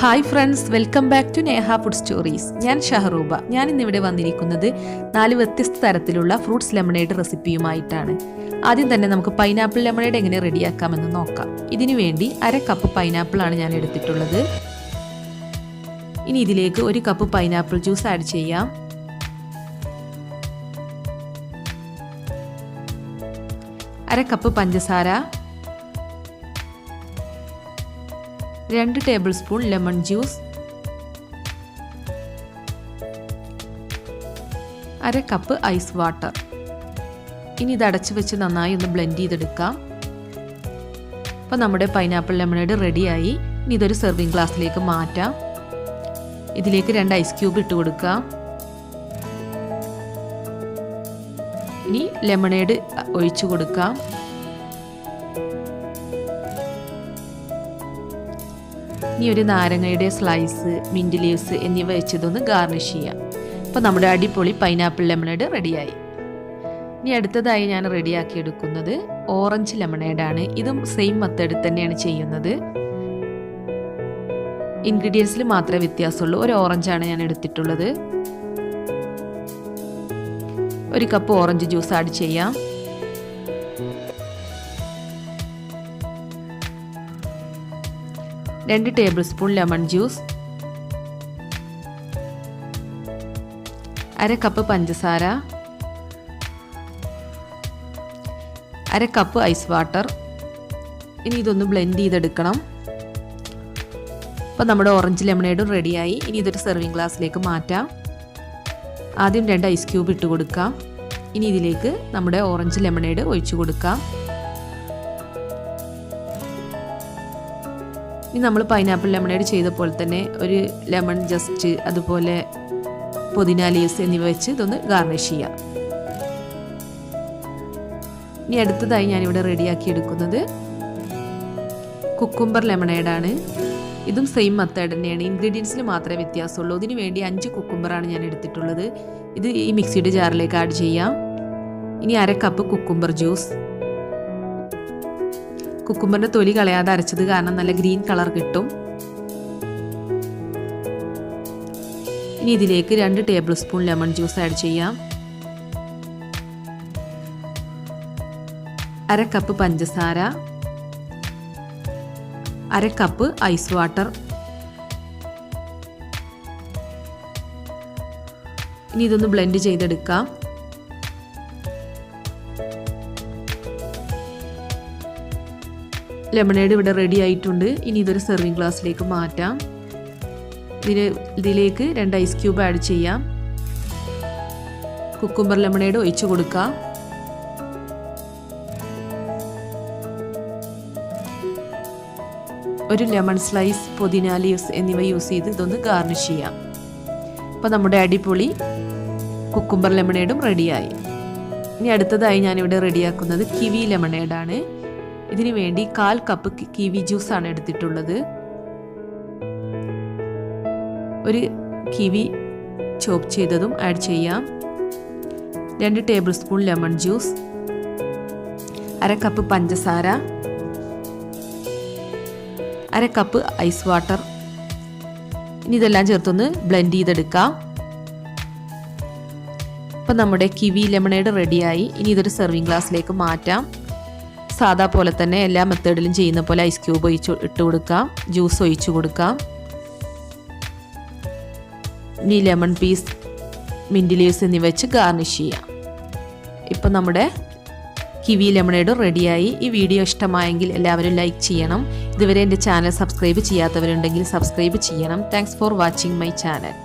Hi friends, welcome back to Neha food stories. ഞാൻ ഷഹറൂബ. ഞാൻ ഇന്നിവിടെ വന്നിരിക്കുന്നത് 4 വ്യത്യസ്ത തരത്തിലുള്ള ഫ്രൂട്ട്സ് ലെമണേഡ് റെസിപ്പിയുമായിട്ടാണ്. ആദ്യം തന്നെ നമുക്ക് പൈനാപ്പിൾ ലെമണേഡ് എങ്ങനെ റെഡിയാക്കാമെന്ന് നോക്കാം. ഇതിനു വേണ്ടി 1/2 കപ്പ് പൈനാപ്പിൾ ആണ് ഞാൻ എടുത്തിട്ടുള്ളത്. ഇനി ഇതിലേക്ക് 1 കപ്പ് പൈനാപ്പിൾ ജ്യൂസ് ആഡ് ചെയ്യാം. അര കപ്പ് പഞ്ചസാര, 2 tablespoon lemon juice, 1/2 cup ice water. ഇനി ഇത് അടച്ചു വെച്ച് നന്നായി ഒന്ന് ബ്ലെൻഡ് ചെയ്തെടുക്കാം. അപ്പോൾ നമ്മുടെ പൈനാപ്പിൾ ലെമണേഡ് റെഡിയായി. ഇനി ഇതൊരു സെർവിങ് ഗ്ലാസ്സിലേക്ക് മാറ്റാം. ഇതിലേക്ക് 2 ഐസ് ക്യൂബ് ഇട്ട് കൊടുക്കാം. ഇനി ലെമണേഡ് ഒഴിച്ചു കൊടുക്കാം. ഇനി ഒരു നാരങ്ങയുടെ സ്ലൈസ്, മിൻറ്റ് ലീവ്സ് എന്നിവ വെച്ചതൊന്ന് ഗാർണിഷ് ചെയ്യാം. അപ്പോൾ നമ്മുടെ അടിപൊളി പൈനാപ്പിൾ ലെമണേഡ് റെഡിയായി. ഇനി അടുത്തതായി ഞാൻ റെഡിയാക്കി എടുക്കുന്നത് ഓറഞ്ച് ലെമണേഡാണ്. ഇതും സെയിം മെത്തേഡിൽ തന്നെയാണ് ചെയ്യുന്നത്. ഇൻഗ്രീഡിയൻസിൽ മാത്രമേ വ്യത്യാസമുള്ളൂ. ഒരു ഓറഞ്ചാണ് ഞാൻ എടുത്തിട്ടുള്ളത്. 1 കപ്പ് ഓറഞ്ച് ജ്യൂസ് ആഡ് ചെയ്യാം. രണ്ട് table spoon lemon juice, 1/2 cup പഞ്ചസാര, 1/2 കപ്പ് ഐസ് വാട്ടർ. ഇനി ഇതൊന്ന് ബ്ലെൻഡ് ചെയ്തെടുക്കണം. അപ്പോൾ നമ്മുടെ ഓറഞ്ച് ലെമണേഡും റെഡിയായി. ഇനി ഇതൊരു സെർവിങ് ഗ്ലാസ്സിലേക്ക് മാറ്റാം. ആദ്യം 2 ഐസ് ക്യൂബ് ഇട്ട് കൊടുക്കാം. ഇനി ഇതിലേക്ക് നമ്മുടെ ഓറഞ്ച് ലെമണേഡ് ഒഴിച്ചു കൊടുക്കാം. ഇനി നമ്മൾ പൈനാപ്പിൾ ലെമണേഡ് ചെയ്ത പോലെ തന്നെ ഒരു ലെമൺ ജസ്റ്റ്, അതുപോലെ പുതിന ലീവ്സ് എന്നിവ വെച്ച് ഇതൊന്ന് ഗാർണിഷ് ചെയ്യാം. ഇനി അടുത്തതായി ഞാനിവിടെ റെഡിയാക്കി എടുക്കുന്നത് കുക്കുംബർ ലെമണേഡാണ്. ഇതും സെയിം മെത്തേഡ് തന്നെയാണ്. ഇൻഗ്രീഡിയൻസിൽ മാത്രമേ വ്യത്യാസമുള്ളൂ. ഇതിന് വേണ്ടി 5 കുക്കുംബറാണ് ഞാൻ എടുത്തിട്ടുള്ളത്. ഇത് ഈ മിക്സിയുടെ ജാറിലേക്ക് ആഡ് ചെയ്യാം. ഇനി 1/2 കപ്പ് കുക്കുംബർ ജ്യൂസ്. കുക്കുംബറിൻ്റെ തൊലി കളയാതെ അരച്ചത് കാരണം നല്ല ഗ്രീൻ കളർ കിട്ടും. ഇനി ഇതിലേക്ക് 2 tablespoon lemon juice add ചെയ്യാം. 1/2 കപ്പ് പഞ്ചസാര, 1/2 കപ്പ് ഐസ് വാട്ടർ. ഇനി ഇതൊന്ന് ബ്ലെൻഡ് ചെയ്തെടുക്കാം. ലെമണേഡ് ഇവിടെ റെഡി ആയിട്ടുണ്ട്. ഇനി ഇതൊരു സെർവിങ് ഗ്ലാസ്സിലേക്ക് മാറ്റാം. ഇതിലേക്ക് 2 ഐസ് ക്യൂബ് ആഡ് ചെയ്യാം. കുക്കുംബർ ലെമണേഡ് ഒഴിച്ചു കൊടുക്കാം. ഒരു ലെമൺ സ്ലൈസ്, പുതിന ലീവ്സ് എന്നിവ യൂസ് ചെയ്ത് ഇതൊന്ന് ഗാർണിഷ് ചെയ്യാം. അപ്പോൾ നമ്മുടെ അടിപൊളി കുക്കുംബർ ലെമണേഡും റെഡിയായി. ഇനി അടുത്തതായി ഞാനിവിടെ റെഡിയാക്കുന്നത് കിവി ലെമണേഡാണ്. ഇതിനു വേണ്ടി 1/4 കപ്പ് കിവി ജ്യൂസാണ് എടുത്തിട്ടുള്ളത്. ഒരു കിവി ചോപ്പ് ചെയ്തതും ആഡ് ചെയ്യാം. 2 tablespoon lemon juice, 1/2 cup പഞ്ചസാര, 1/2 കപ്പ് ഐസ് വാട്ടർ. ഇനി ഇതെല്ലാം ചേർത്തൊന്ന് ബ്ലെൻഡ് ചെയ്തെടുക്കാം. അപ്പം നമ്മുടെ കിവി ലെമണേഡ് റെഡിയായി. ഇനി ഇതൊരു സെർവിങ് ഗ്ലാസ്സിലേക്ക് മാറ്റാം. സാധാ പോലെ തന്നെ എല്ലാ മെത്തേഡിലും ചെയ്യുന്ന പോലെ ഐസ് ക്യൂബ് ഇട്ട് കൊടുക്കാം. ജ്യൂസ് ഒഴിച്ചു കൊടുക്കാം. ഇനി ലെമൺ പീസ്, മിൻറ്റ് ലീവ്സ് എന്നിവ വെച്ച് ഗാർണിഷ് ചെയ്യാം. ഇപ്പം നമ്മുടെ കിവി ലെമണേഡ് റെഡിയായി. ഈ വീഡിയോ ഇഷ്ടമായെങ്കിൽ എല്ലാവരും ലൈക്ക് ചെയ്യണം. ഇതുവരെ എൻ്റെ ചാനൽ സബ്സ്ക്രൈബ് ചെയ്യാത്തവരുണ്ടെങ്കിൽ സബ്സ്ക്രൈബ് ചെയ്യണം. Thanks for watching my channel.